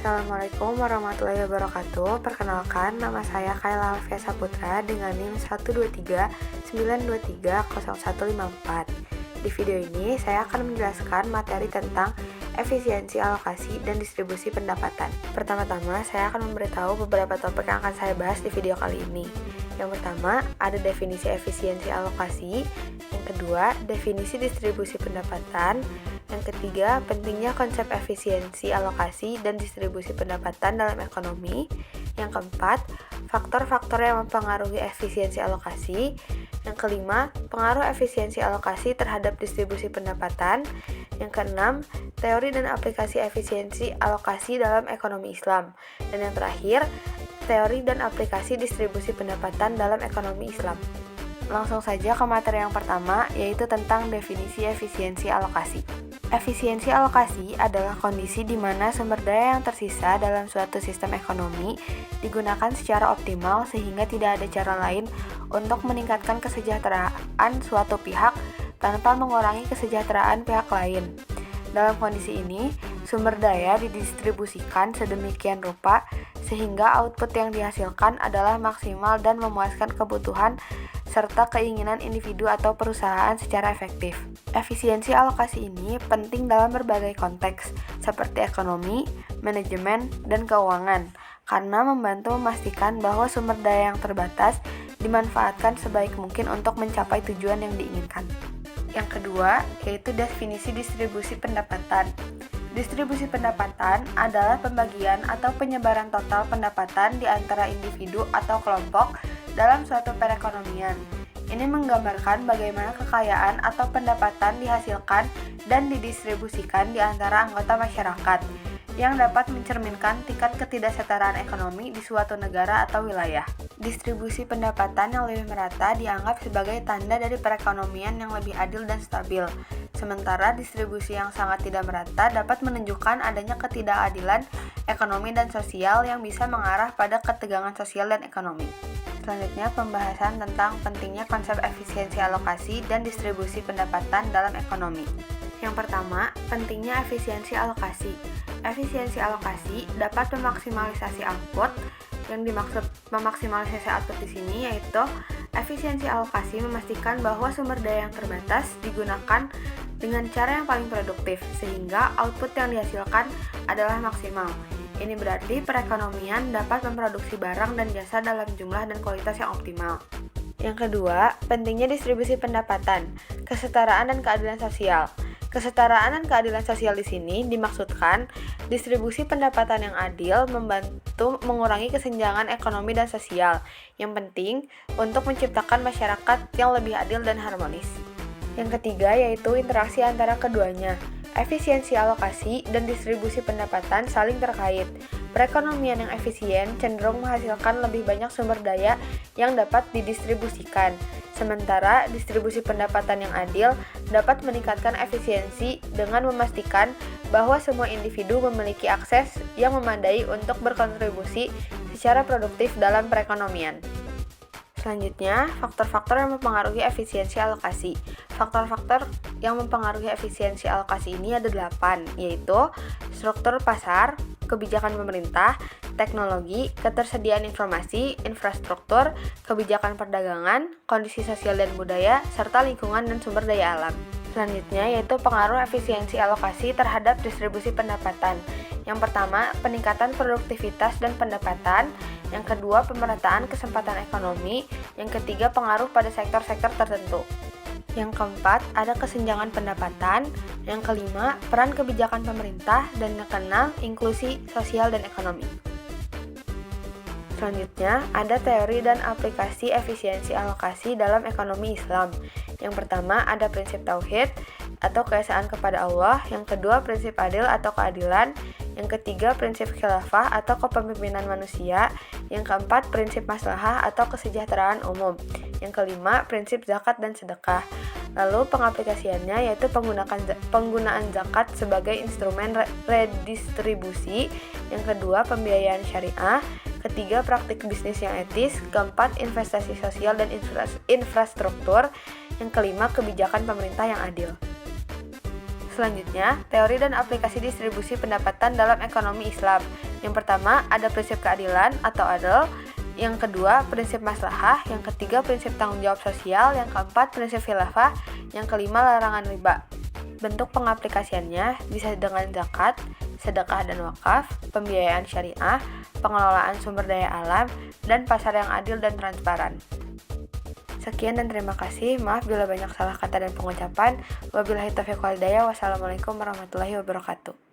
Assalamualaikum warahmatullahi wabarakatuh. Perkenalkan, nama saya Kayla Alfia Saputra dengan NIM 12392300154. Di video ini, saya akan menjelaskan materi tentang efisiensi alokasi dan distribusi pendapatan. Pertama-tama, saya akan memberitahu beberapa topik yang akan saya bahas di video kali ini. Yang pertama, ada definisi efisiensi alokasi. Yang kedua, definisi distribusi pendapatan. Yang ketiga, pentingnya konsep efisiensi alokasi dan distribusi pendapatan dalam ekonomi. Yang keempat, faktor-faktor yang mempengaruhi efisiensi alokasi. Yang kelima, pengaruh efisiensi alokasi terhadap distribusi pendapatan. Yang keenam, teori dan aplikasi efisiensi alokasi dalam ekonomi Islam. Dan yang terakhir, teori dan aplikasi distribusi pendapatan dalam ekonomi Islam. Langsung saja ke materi yang pertama, yaitu tentang definisi efisiensi alokasi. Efisiensi alokasi adalah kondisi di mana sumber daya yang tersisa dalam suatu sistem ekonomi digunakan secara optimal sehingga tidak ada cara lain untuk meningkatkan kesejahteraan suatu pihak tanpa mengurangi kesejahteraan pihak lain. Dalam kondisi ini, sumber daya didistribusikan sedemikian rupa sehingga output yang dihasilkan adalah maksimal dan memuaskan kebutuhan serta keinginan individu atau perusahaan secara efektif. Efisiensi alokasi ini penting dalam berbagai konteks, seperti ekonomi, manajemen, dan keuangan, karena membantu memastikan bahwa sumber daya yang terbatas dimanfaatkan sebaik mungkin untuk mencapai tujuan yang diinginkan. Yang kedua, yaitu definisi distribusi pendapatan. Distribusi pendapatan adalah pembagian atau penyebaran total pendapatan di antara individu atau kelompok dalam suatu perekonomian. Ini menggambarkan bagaimana kekayaan atau pendapatan dihasilkan dan didistribusikan di antara anggota masyarakat, yang dapat mencerminkan tingkat ketidaksetaraan ekonomi di suatu negara atau wilayah. Distribusi pendapatan yang lebih merata dianggap sebagai tanda dari perekonomian yang lebih adil dan stabil. Sementara distribusi yang sangat tidak merata dapat menunjukkan adanya ketidakadilan ekonomi dan sosial yang bisa mengarah pada ketegangan sosial dan ekonomi. Selanjutnya, pembahasan tentang pentingnya konsep efisiensi alokasi dan distribusi pendapatan dalam ekonomi. Yang pertama, pentingnya efisiensi alokasi. Efisiensi alokasi dapat memaksimalisasi output. Yang dimaksud memaksimalisasi output di sini yaitu efisiensi alokasi memastikan bahwa sumber daya yang terbatas digunakan dengan cara yang paling produktif sehingga output yang dihasilkan adalah maksimal. Ini berarti perekonomian dapat memproduksi barang dan jasa dalam jumlah dan kualitas yang optimal. Yang kedua, pentingnya distribusi pendapatan, kesetaraan dan keadilan sosial. Kesetaraan dan keadilan sosial di sini dimaksudkan distribusi pendapatan yang adil membantu mengurangi kesenjangan ekonomi dan sosial yang penting untuk menciptakan masyarakat yang lebih adil dan harmonis. Yang ketiga yaitu interaksi antara keduanya. Efisiensi alokasi dan distribusi pendapatan saling terkait. Perekonomian yang efisien cenderung menghasilkan lebih banyak sumber daya yang dapat didistribusikan. Sementara distribusi pendapatan yang adil dapat meningkatkan efisiensi dengan memastikan bahwa semua individu memiliki akses yang memadai untuk berkontribusi secara produktif dalam perekonomian. Selanjutnya, faktor-faktor yang mempengaruhi efisiensi alokasi. Faktor-faktor yang mempengaruhi efisiensi alokasi ini ada 8, yaitu struktur pasar, kebijakan pemerintah, teknologi, ketersediaan informasi, infrastruktur, kebijakan perdagangan, kondisi sosial dan budaya, serta lingkungan dan sumber daya alam. Selanjutnya yaitu pengaruh efisiensi alokasi terhadap distribusi pendapatan. Yang pertama, peningkatan produktivitas dan pendapatan. Yang kedua, pemerataan kesempatan ekonomi. Yang ketiga, pengaruh pada sektor-sektor tertentu. Yang keempat, ada kesenjangan pendapatan. Yang kelima, peran kebijakan pemerintah. Dan yang keenam, inklusi sosial dan ekonomi. Selanjutnya, ada teori dan aplikasi efisiensi alokasi dalam ekonomi Islam. Yang pertama, ada prinsip tauhid atau keesaan kepada Allah. Yang kedua, prinsip adil atau keadilan. Yang ketiga, prinsip khilafah atau kepemimpinan manusia. Yang keempat, prinsip maslahah atau kesejahteraan umum. Yang kelima, prinsip zakat dan sedekah. Lalu pengaplikasiannya yaitu penggunaan zakat sebagai instrumen redistribusi. Yang kedua, pembiayaan syariah. Ketiga, praktik bisnis yang etis. Keempat, investasi sosial dan infrastruktur. Yang kelima, kebijakan pemerintah yang adil. Selanjutnya, teori dan aplikasi distribusi pendapatan dalam ekonomi Islam. Yang pertama, ada prinsip keadilan atau adil. Yang kedua, prinsip maslahah. Yang ketiga, prinsip tanggung jawab sosial. Yang keempat, prinsip khilafah. Yang kelima, larangan riba. Bentuk pengaplikasiannya bisa dengan zakat, sedekah dan wakaf, pembiayaan syariah, pengelolaan sumber daya alam, dan pasar yang adil dan transparan. Sekian dan terima kasih. Maaf bila banyak salah kata dan pengucapan. Wabillahi taufiq wal hidayah. Wassalamualaikum warahmatullahi wabarakatuh.